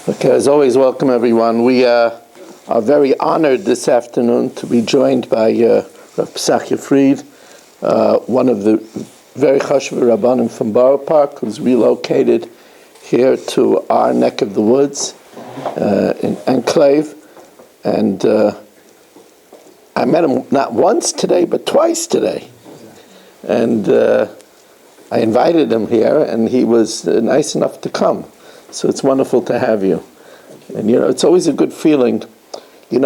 Okay, as always, welcome everyone. We are very honored this afternoon to be joined by Rav Psachya Fried, one of the very chashuv Rabbanim from Borough Park, who's relocated here to our neck of the woods in Enclave. And I met him not once today, but twice today. And I invited him here, and he was nice enough to come. So it's wonderful to have you. And, it's always a good feeling. When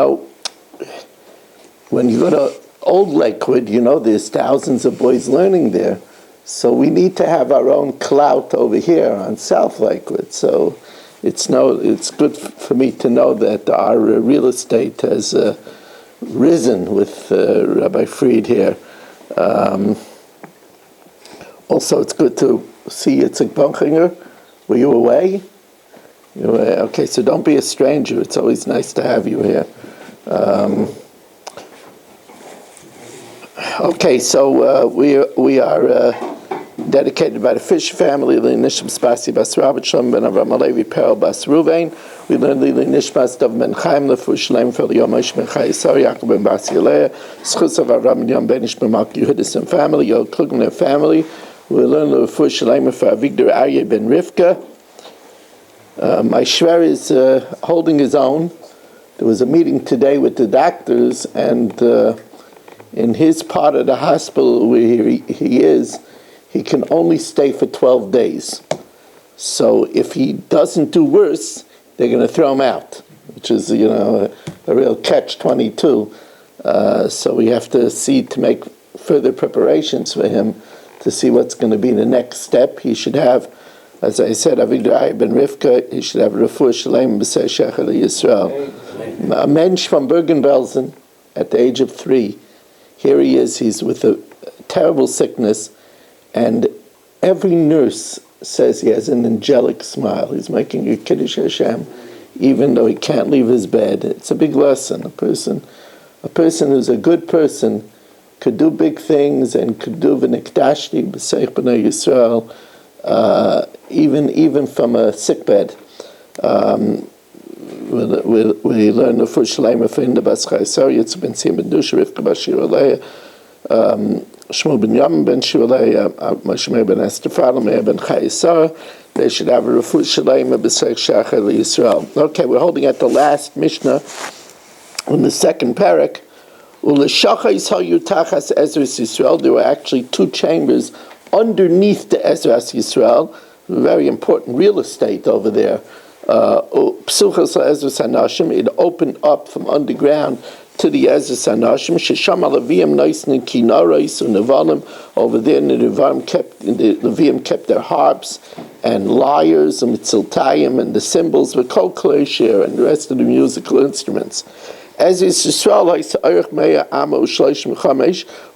you go to Old Lakewood, there's thousands of boys learning there. So we need to have our own clout over here on South Lakewood. So it's good for me to know that our real estate has risen with Rabbi Fried here. Also, it's good to see Yitzhak Bonchinger. Were you away? Okay, so don't be a stranger. It's always nice to have you here. Okay, so we are dedicated by the Fish family, the Nishmas Basi Bas Rabbi Shalom ben Avram Alevi Perel Bas Ruvain. We learned the Nishmas Dov ben Chaim Lefu Shalem for the Yomis ben Chayesar Yaakov ben Basi Alea Schus of Avram Yom ben Ishmael Malk Yehudis and family, Yod Klugman and family. We learned the Lefu Shalem for Avigdor Aryeh ben Rivka. My Shver is holding his own. There was a meeting today with the doctors, and in his part of the hospital where he is, he can only stay for 12 days. So if he doesn't do worse, they're going to throw him out, which is, a real catch-22. So we have to see to make further preparations for him to see what's going to be the next step. He should have, as I said, Avigdor ben Rivka, he should have Refuah Shalem B'Sei Shecher Yisrael. A mensch from Bergen-Belsen, at the age of 3, here he is, he's with a terrible sickness, and every nurse says he has an angelic smile. He's making a Kiddush Hashem, even though he can't leave his bed. It's a big lesson. A person who's a good person could do big things and could do v'nikdashti b'seich b'nei Yisrael, even from a sick bed. We learn the first Shalema for Hinda Bas Chayesar, Yitzhak ben Sim ben Dusha, Rivka Bas Shir Alei, Shmuel ben Yom ben Shir Alei, Moshe Meir ben Estefan, Meir ben Chayesar. They should have a Refuah Shalema B'Seich Shecher Yisrael. Okay, we're holding at the last Mishnah in the second parak. Uleshachais hayu tachas Ezras Yisrael. There were actually 2 chambers underneath the Ezras Yisrael. Very important real estate over there. Psuchas Ezras Hanashim. It opened up from underground to the Ezras Hanashim. Shesham Leviim Noisnin Kinaros Unevalim. Over there, the Leviim kept their harps and lyres and mitziltayim and the cymbals with kol klei and the rest of the musical instruments. Ezras Yisrael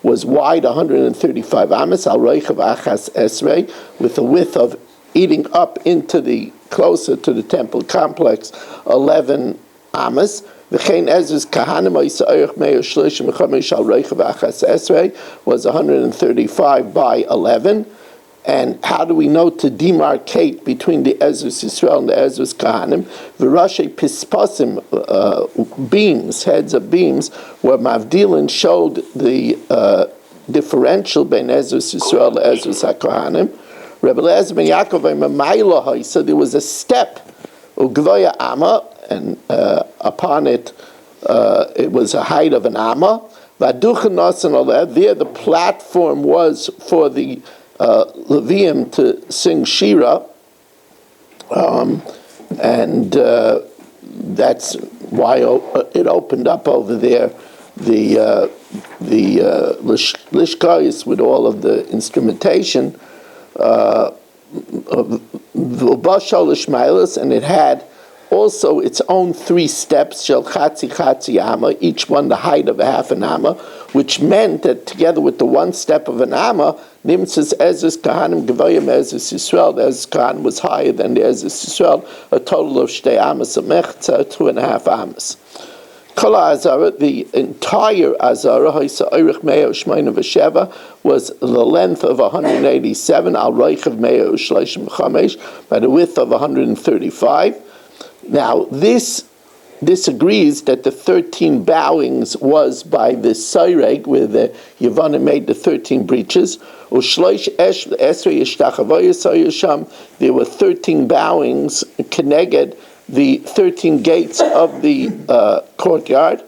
was wide 135 amas al reichav achas esrei, with a width of eating up into the closer to the temple complex 11 amas. V'chein Ezras kahanim al reichav achas esrei was 135 by 11. And how do we know to demarcate between the Ezras Yisrael and the Ezras Kahanim? V'rashay pispasim, beams, heads of beams, where Mavdilin showed the differential between Ezras Yisrael and Ezras HaKahanim. Rebbe Eliezer ben Yaakov Mailahai, so there was a step, Ugvaya Amma, and upon it, it was a height of an Amma. V'aduchen nasan olev, there the platform was for the Levium to sing Shira, and that's why it opened up over there. The lishkayis with all of the instrumentation, and it had also its own 3 steps, shel chatzi amma, each one the height of a half an amma, which meant that together with the 1 step of an amma, Nimtzes Ezras Kahanim Gevayim Ezras Yisrael, the Ezras Kahanim was higher than the Ezras Yisrael, a total of Shtei Amas of Mechza, 2.5 Amas. Kala Azara, the entire Azara, was the length of 187, Al Reich of Mea Ushleishim Chamesh, by the width of 135. Now, this agrees that the 13 bowings was by the Saireg, where the Yevanim made the 13 breaches. There were 13 bowings connected the 13 gates of the courtyard,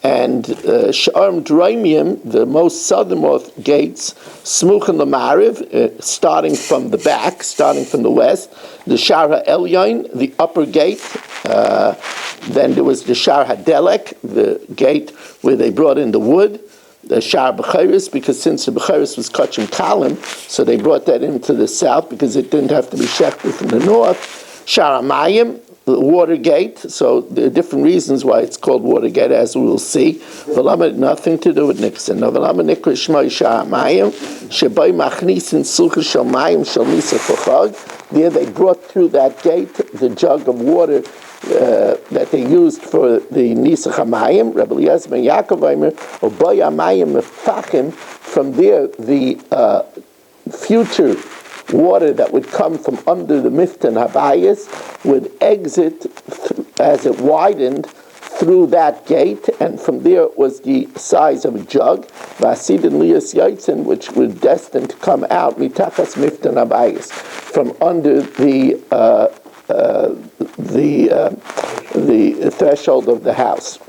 and Sh'arm Draimium, the most southernmost gates, Smuchen Lamariv, starting from the back, starting from the west, the Shar HaElyon, the upper gate, then there was the Shar HaDelek, the gate where they brought in the wood, the Shar B'cheres, because since the B'cheres was Kachim Kalim, so they brought that into the south because it didn't have to be shechted from the north. Shar HaMayim, the water gate, so there are different reasons why it's called water gate, as we will see. V'lama, nothing to do with Nixon. Now, V'lama Nikra Shmai Shar HaMayim, Shebai Machnisin Sucha Shal Mayim Shal Nisa Chachag. There they brought through that gate the jug of water that they used for the Nisach HaMayim, Rabbi Eliezer ben Yaakov Eimer, or Boy HaMayim Mefachim. From there, the future water that would come from under the Miftan Habayis would exit as it widened through that gate, and from there it was the size of a jug, Vasidin Lias Yaitzin, which was destined to come out, Mitachas Miftan Habayis, from under the threshold of the house.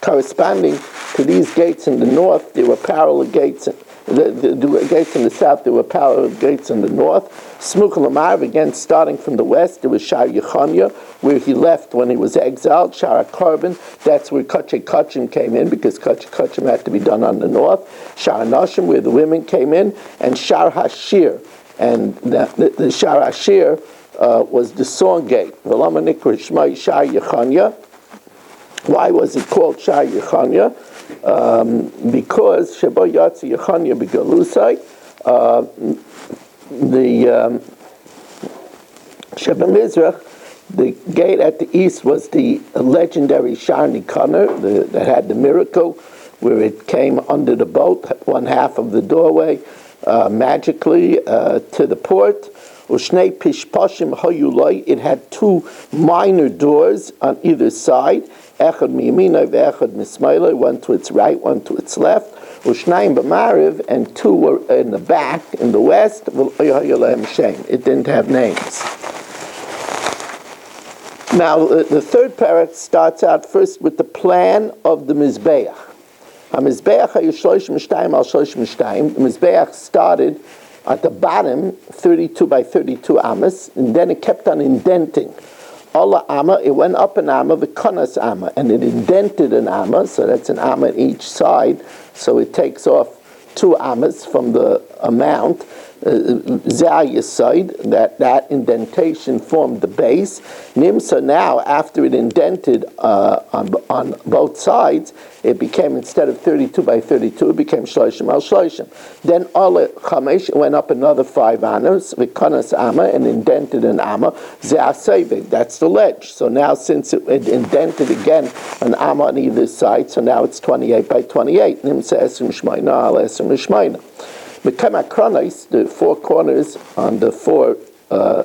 Corresponding to these gates in the north, there were parallel gates. The gates in the south, there were parallel gates in the north. Smuch Lamariv, again, starting from the west, there was Shar Yechanya, where he left when he was exiled. Shar HaKarban, that's where Kachei Kachim came in, because Kachei Kachim had to be done on the north. Shar HaNashim, where the women came in, and Shar HaShir. And the Shar HaShir was the song gate. V'lama Nikra Shmai Shar Yechanya. Why was it called Shar Yechanya? Because Sheba Yatsi Yechanya B'Galusai, the Sheba Mizrach, the gate at the east was the legendary Shar Nikaner, that had the miracle where it came under the boat, one half of the doorway, magically to the port. Ushnei Pishpashim Hayulai, it had two minor doors on either side. Echad miyamina ve'echad mismaila, one to its right, one to its left. Ushnaim b'mariv, and two were in the back, in the west. It didn't have names. Now, the third parak starts out first with the plan of the Mizbeach. HaMizbeach hayushloish mishtayim al shloish mishtayim. The Mizbeach started at the bottom, 32 by 32 amas, and then it kept on indenting. Allah Amma, it went up an Amma, the Konas Amma, and it indented an Amma, so that's an Amma on each side, so it takes off 2 Ammas from the amount. Zayah side, that indentation formed the base. Nimsa now, after it indented on both sides, it became, instead of 32 by 32, it became Shloshim al Shloshim. Then Allah Chamesh went up another 5 Anos, Vikanas Amma, and indented an Amma. Zayah, that's the ledge. So now, since it indented again an Amma on either side, so now it's 28 by 28. Nimsa Esrim Shmaina al Esrim Shmaina. The 4 corners on the 4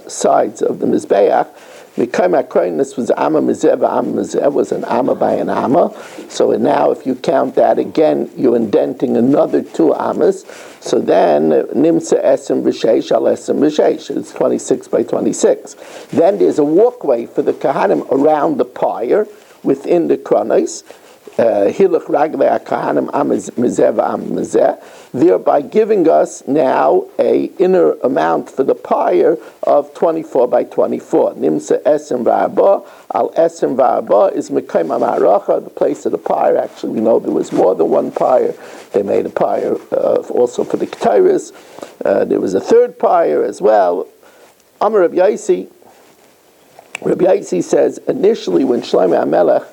sides of the Mizbeach, this was Amma Mizeh, Amma Mizeh was an Amma by an Amma. So now if you count that again, you're indenting another 2 Ammas. So then, Nimsa Esem B'Sheish al Esem B'Sheish, it's 26 by 26. Then there's a walkway for the Kahanim around the pyre within the Kronos. Hilach Raglei HaKahanim Am Mizeh v'Am Mizeh, thereby giving us now a inner amount for the pyre of 24 by 24. Nimsa Esem V'Arba, Al Esem V'Arba is Mekayim HaMa'aracha, the place of the pyre. Actually, we know there was more than one pyre. They made a pyre also for the Ketairis. There was a third pyre as well. Amar Rabbi Yaisi says, initially when Shlomo HaMelech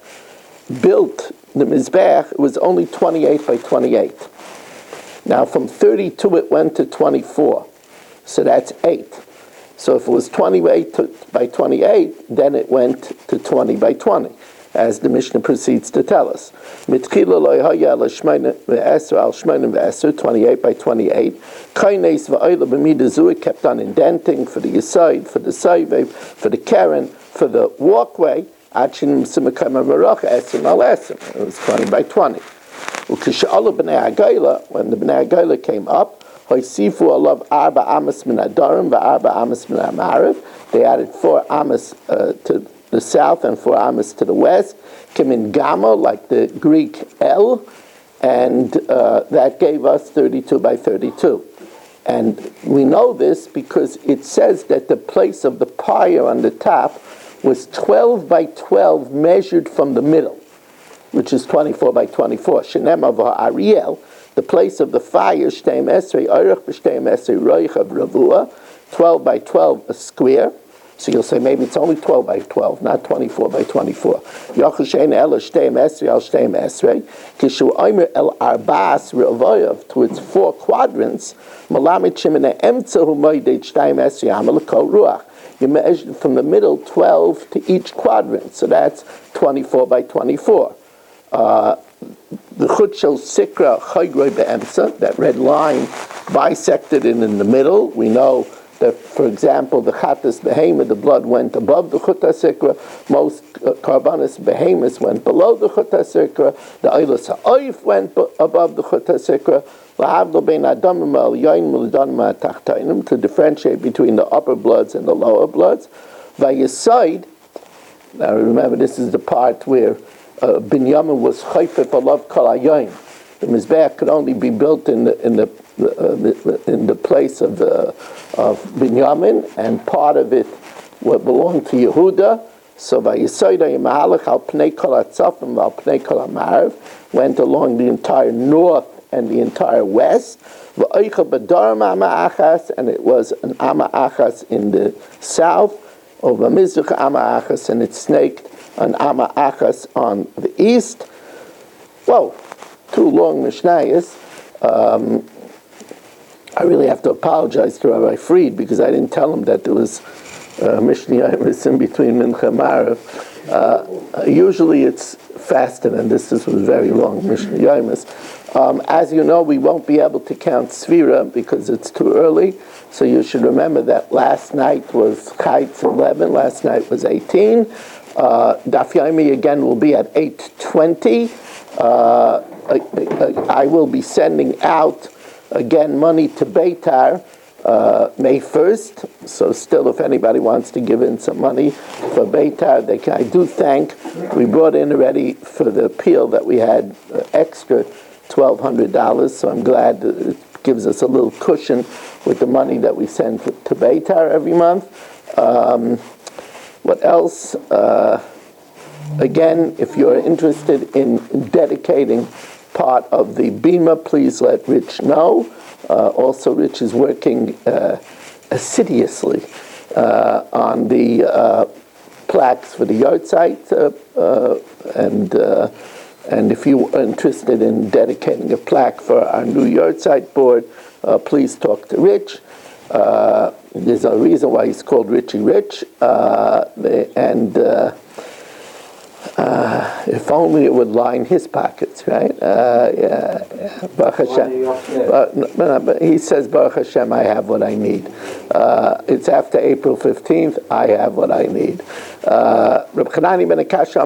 built the Mizbeach, it was only 28 by 28. Now from 32 it went to 24. So that's 8. So if it was 28 by 28, then it went to 20 by 20. as the Mishnah proceeds to tell us. 28 by 28. It kept on indenting for the Yesod, for the Saivev, for the Karen, for the walkway. It was 20 by 20. When the Bnei Agayla came up, they added 4 amas to the south and 4 amas to the west. Kimin Gama, like the Greek L, and that gave us 32 by 32. And we know this because it says that the place of the pyre on the top was 12 by 12 measured from the middle, which is 24 by 24. Shenem of Ariel, the place of the fire, Shteim Esrei, Oirach B'Shteim Esrei, Roich of Ravua, 12 by 12, a square. So you'll say maybe it's only 12 by 12, not 24 by 24. Yachashein El Shteim Esrei Al Shteim Esrei, Kishu Omer El Arbas Revoyav, to its 4 quadrants, Malamit Shemene Emtzahu Moedei Shteim Esrei Amal Kol Ruach. You measured from the middle 12 to each quadrant, so that's 24 by 24. The Chutshel Sikra Chaygroi Be'emsa, that red line bisected it in the middle. We know that, for example, the Chatas Behema, the blood went above the Chutah Sikra. Most Karbanis Behemis went below the Chutah Sikra. The Eilos Ha'oif went above the Chutah Sikra. To differentiate between the upper bloods and the lower bloods. Vayesod, now remember this is the part where Binyamin was chayfef alav kol hayoim. The mizbeach could only be built in the place of Binyamin, and part of it belonged to Yehuda. So Vayesod Yimahalach al pnei kol hatzafim al pnei kol hamarav, went along the entire north and the entire west. V'oicha b'daram ama achas, and it was an ama achas in the south. Over mizrach ama achas, and it snaked an ama achas on the east. Whoa, 2 long Mishnayos. I really have to apologize to Rabbi Fried because I didn't tell him that there was Mishnah Yomis in between Mincha and Marav. Usually it's faster than this. This was very long Mishnah Yomis. As you know, we won't be able to count Sfira because it's too early. So you should remember that last night was Chayitz 11. Last night was 18. Daf Yomi again will be at 8:20. I will be sending out again money to Beitar May 1st. So still, if anybody wants to give in some money for Beitar, they can. I do thank. We brought in already for the appeal that we had extra $1,200. So I'm glad that it gives us a little cushion with the money that we send to Beitar every month. What else? Again, if you're interested in dedicating part of the Bima, please let Rich know. Also, Rich is working assiduously on the plaques for the yard site, and if you are interested in dedicating a plaque for our new yard site board, please talk to Rich. There's a reason why he's called Richie Rich, if only it would line his pockets, right? Baruch Hashem. But he says, Baruch Hashem, I have what I need. It's after April 15th, I have what I need. Reb Chanani ben Akash